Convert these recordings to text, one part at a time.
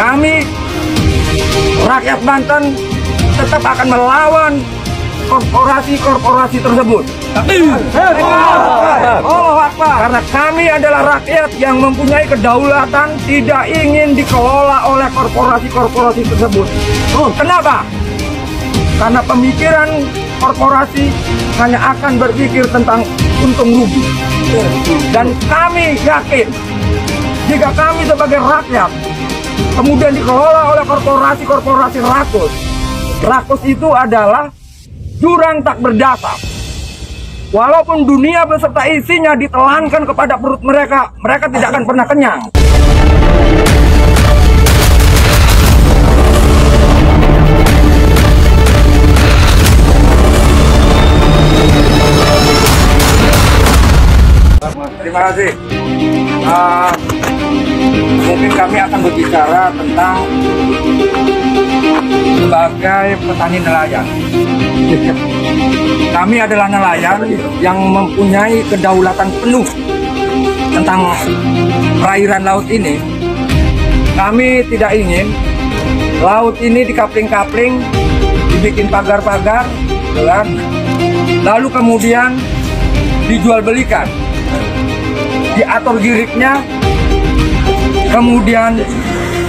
Kami rakyat Banten tetap akan melawan korporasi-korporasi tersebut. Karena kami adalah rakyat yang mempunyai kedaulatan, tidak ingin dikelola oleh korporasi-korporasi tersebut. Kenapa? Karena pemikiran korporasi hanya akan berpikir tentang untung rugi. Dan kami yakin jika kami sebagai rakyat kemudian dikelola oleh korporasi-korporasi rakus. Rakus itu adalah jurang tak berdasar. Walaupun dunia beserta isinya ditelankan kepada perut mereka, mereka tidak akan pernah kenyang. Terima kasih. Mungkin kami akan berbicara tentang sebagai petani nelayan. Kami adalah nelayan yang mempunyai kedaulatan penuh tentang perairan laut ini. Kami tidak ingin laut ini dikapling-kapling, dibikin pagar-pagar, lalu kemudian dijual belikan, diatur giriknya, kemudian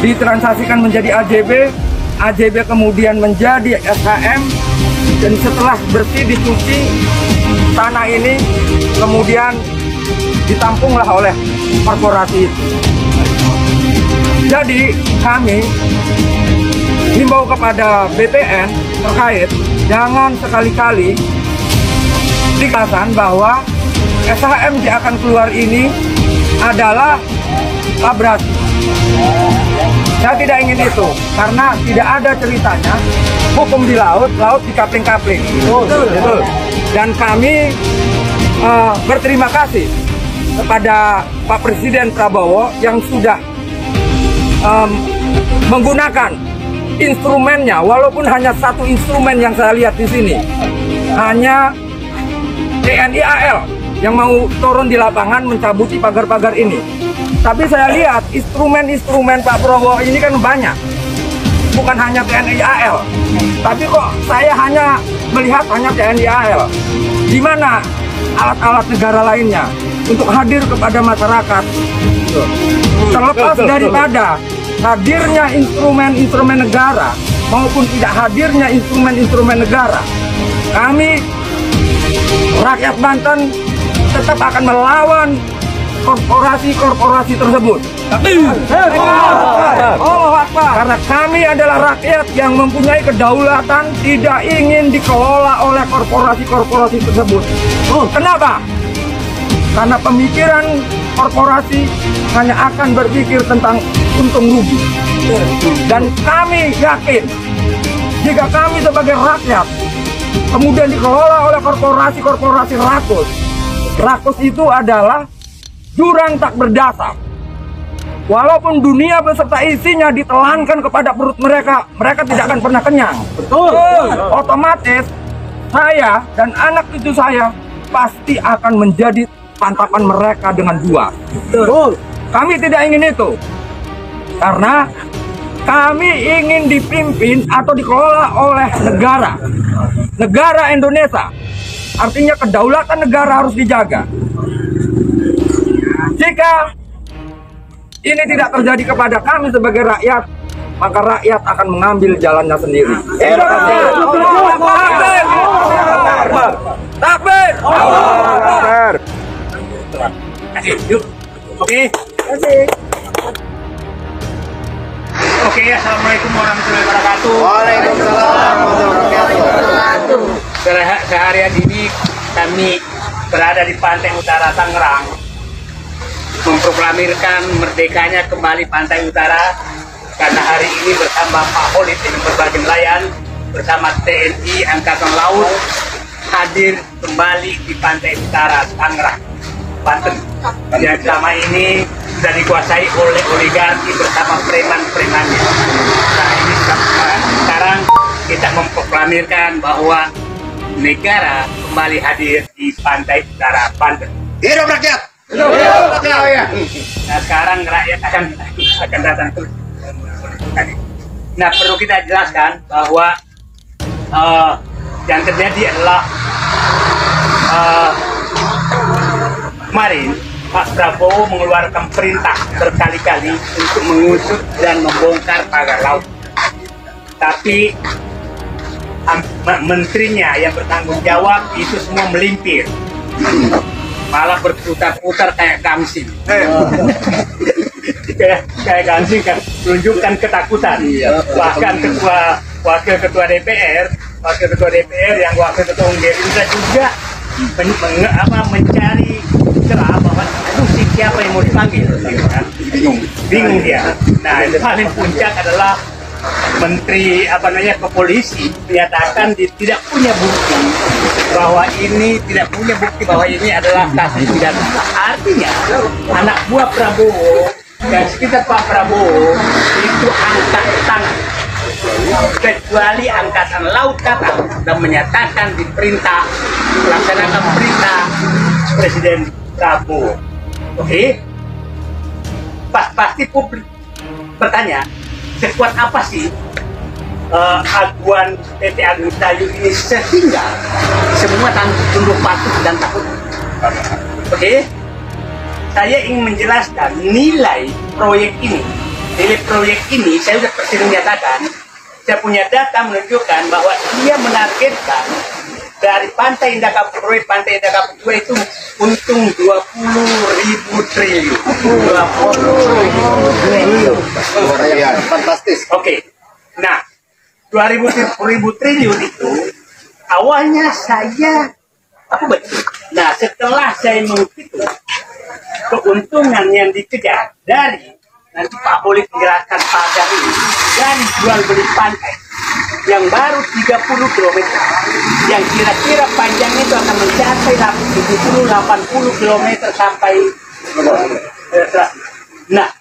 ditransaksikan menjadi AJB, AJB kemudian menjadi SHM, dan setelah bersih dicuci, tanah ini kemudian ditampunglah oleh korporasi itu. Jadi kami himbau kepada BPN terkait, jangan sekali-kali dikatakan bahwa SHM yang akan keluar ini adalah labrasi. Saya tidak ingin itu, karena tidak ada ceritanya hukum di laut, laut dikapling-kapling. Dan kami berterima kasih kepada Pak Presiden Prabowo yang sudah menggunakan instrumennya, walaupun hanya satu instrumen yang saya lihat di sini, hanya TNI AL yang mau turun di lapangan mencabuti pagar-pagar ini. Tapi saya lihat instrumen-instrumen Pak Prabowo ini kan banyak, bukan hanya TNI AL. Tapi kok saya hanya melihat hanya TNI AL. Di mana alat-alat negara lainnya untuk hadir kepada masyarakat? Terlepas daripada hadirnya instrumen-instrumen negara maupun tidak hadirnya instrumen-instrumen negara, kami rakyat Banten tetap akan melawan korporasi-korporasi tersebut. Karena kami adalah rakyat yang mempunyai kedaulatan, tidak ingin dikelola oleh korporasi-korporasi tersebut. Kenapa? Karena pemikiran korporasi hanya akan berpikir tentang untung rugi. Dan kami yakin jika kami sebagai rakyat kemudian dikelola oleh korporasi-korporasi rakus. Rakus itu adalah jurang tak berdasar. Walaupun dunia beserta isinya ditelankan kepada perut mereka, mereka tidak akan pernah kenyang. Otomatis saya dan anak cucu saya pasti akan menjadi pantapan mereka dengan buah. Kami tidak ingin itu, karena kami ingin dipimpin atau dikelola oleh negara Indonesia. Artinya kedaulatan negara harus dijaga. Jika ini tidak terjadi kepada kami sebagai rakyat, maka rakyat akan mengambil jalannya sendiri. Takbir! Oke, assalamualaikum warahmatullahi wabarakatuh. Waalaikumsalam warahmatullahi wabarakatuh. Seharian ini kami berada di pantai utara Tangerang, memproklamirkan merdekanya kembali pantai utara, karena hari ini bersama Pak Holid dengan berbagai nelayan bersama TNI Angkatan Laut hadir kembali di pantai utara Tangerang, Banten, yang selama ini sudah dikuasai oleh oligarki bersama preman-premannya. Nah, ini sekarang kita memproklamirkan bahwa negara kembali hadir di pantai utara Banten. Hidup rakyat! Nah, sekarang rakyat akan datang terus. Nah, perlu kita jelaskan bahwa yang terjadi adalah kemarin Pak Prabowo mengeluarkan perintah berkali-kali untuk mengusut dan membongkar pagar laut. Tapi menterinya yang bertanggung jawab itu semua melimpir, malah berputar-putar kayak kamsing. kayak kamsing kan, menunjukkan ketakutan. Bahkan wakil ketua DPR yang wakil ketua Gerindra juga mencari celah bahwa siapa yang mau dipanggil, bingung dia. Nah, yang paling puncak adalah Menteri Kepolisi menyatakan tidak punya bukti bahwa ini adalah kasus pidana. Artinya anak buah Prabowo dan sekitar Pak Prabowo itu angkat tangan, kecuali Angkatan Laut Qatar dan menyatakan diperintah melaksanakan perintah Presiden Prabowo. Oke? Pasti publik bertanya, sekuat apa sih aguan PT Agung Sedayu ini sehingga semua tunduk patuh dan takut? Oke? Saya ingin menjelaskan nilai proyek ini. Nilai proyek ini saya sudah presiden nyatakan, saya punya data menunjukkan bahwa dia menargetkan dari Pantai Indah Kapuk proyek Pantai Indah Kapuk 2 itu untung 20.000 triliun. 20.000 triliun. Fantastis. Oke. Nah, 20.000 triliun itu awalnya saya betul. Nah, setelah saya menghitung keuntungan yang dikejar dari, nanti Pak boleh menjelaskan pagar ini, dari jual beli pantai yang baru 30 km, yang kira-kira panjangnya itu akan mencapai 70-80 km sampai. Nah,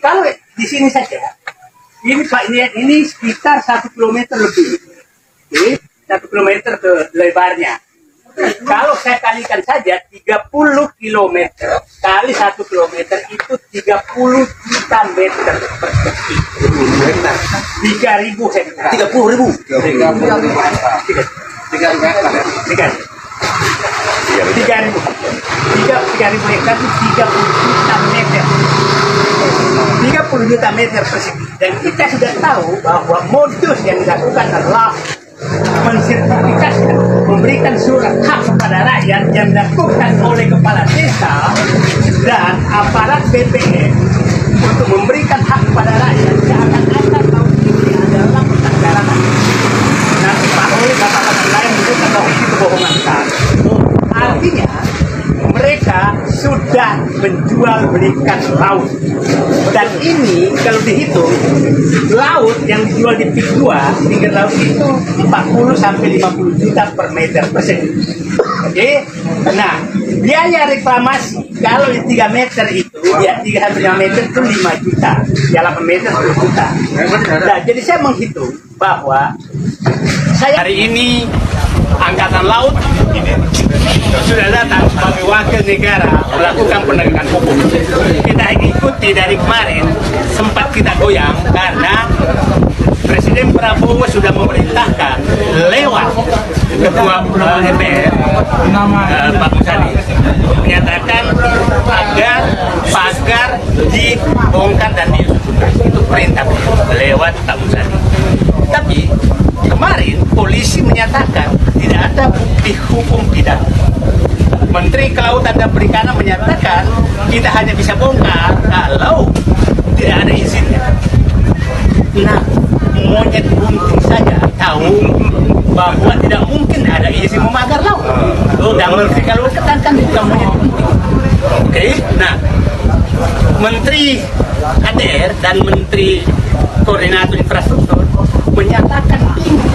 kalau di sini saja, ini Pak, ini sekitar 1 km lebih, oke, 1 km ke lebarnya. Kalau saya kalikan saja 30 km kali 1 km itu 30 juta meter persegi. 3.000 hektar. 30.000. 3.000 hektar itu 30 juta meter. 30 juta meter persegi. Dan kita sudah tahu bahwa modus yang dilakukan adalah mensertifikasikan, memberikan surat hak kepada rakyat yang dilakukan oleh kepala desa dan aparat BPN untuk memberikan hak kepada rakyat seakan-akan tahun ini adalah pelanggaran. Nanti Pak Oli kata-kata lain menunjukkan bahwa itu kebohongan besar. Artinya mereka sudah menjual belikan laut, dan ini kalau dihitung laut yang dijual di PIK 2 pinggir laut itu 40 sampai 50 juta per meter persegi. Oke? Nah, biaya reklamasi kalau di 3 meter itu ya 3 sampai 5 meter itu 5 juta, ya 8 meter 10 juta. Nah, jadi saya menghitung bahwa hari ini Angkatan Laut sudah datang sebagai wakil negara melakukan penegakan hukum. Kita ikuti dari kemarin, sempat kita goyang karena Presiden Prabowo sudah memerintahkan lewat Ketua MPR Pak Musadi menyatakan agar pagar dibongkar dan diusut. Itu perintah lewat Pak Musadi. Tapi kemarin polisi menyatakan tidak ada bukti hukum pidana. Menteri Kelautan dan Perikanan menyatakan kita hanya bisa bongkar kalau tidak ada izinnya. Nah, monyet bunting saja tahu bahwa tidak mungkin ada izin memagar laut. Dan Menteri Kelautan kan juga monyet bunting. Oke, nah Menteri ATR dan Menteri Koordinator Infrastruktur menyatakan bingung.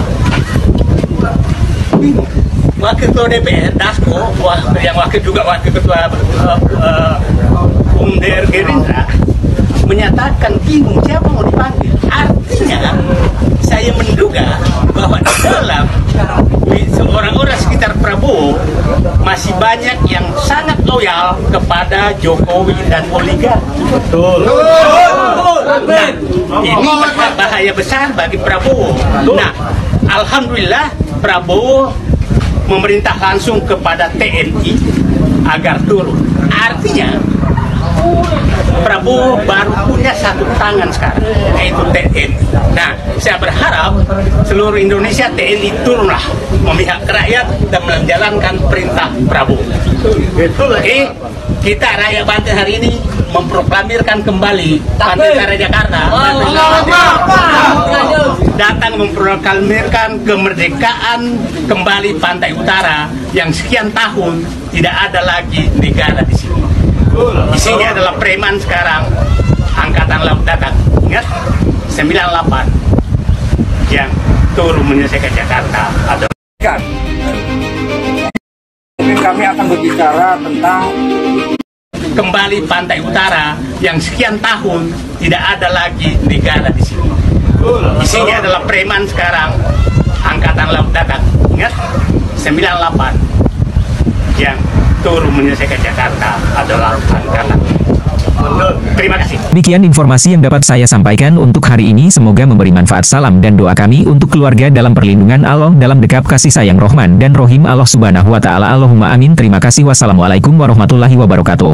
Wakil Ketua DPR Dasko, yang wakil Ketua Umder Gerindra menyatakan bingung siapa mau dipanggil. Artinya saya menduga bahwa di dalam orang-orang sekitar Prabowo masih banyak yang sangat loyal kepada Jokowi dan oligarki. Betul. Nah, ini bahaya besar bagi Prabowo. Nah, alhamdulillah Prabowo memerintah langsung kepada TNI agar turun. Artinya Prabowo baru punya satu tangan sekarang, yaitu TNI. Nah, saya berharap seluruh Indonesia TNI turunlah memihak rakyat dan menjalankan perintah Prabowo. Oke, kita rakyat Banten hari ini memproklamirkan kembali Pantai Utara Jakarta datang memproklamirkan kemerdekaan kembali Pantai Utara yang sekian tahun tidak ada lagi negara di sini. Isinya adalah preman sekarang, angkatan laut datang, ingat 98 yang turun menyelesaikan Jakarta atau Mungkin kami akan berbicara tentang kembali Pantai Utara yang sekian tahun tidak ada lagi negara di sini. Isinya adalah preman sekarang, angkatan laut datang, ingat 98 yang turun menyelesaikan Jakarta adalah angkatan. Terima kasih. Demikian informasi yang dapat saya sampaikan untuk hari ini. Semoga memberi manfaat. Salam dan doa kami untuk keluarga dalam perlindungan Allah, dalam dekap kasih sayang Rahman dan Rohim Allah Subhanahu wa Ta'ala. Allahumma amin. Terima kasih. Wassalamualaikum warahmatullahi wabarakatuh.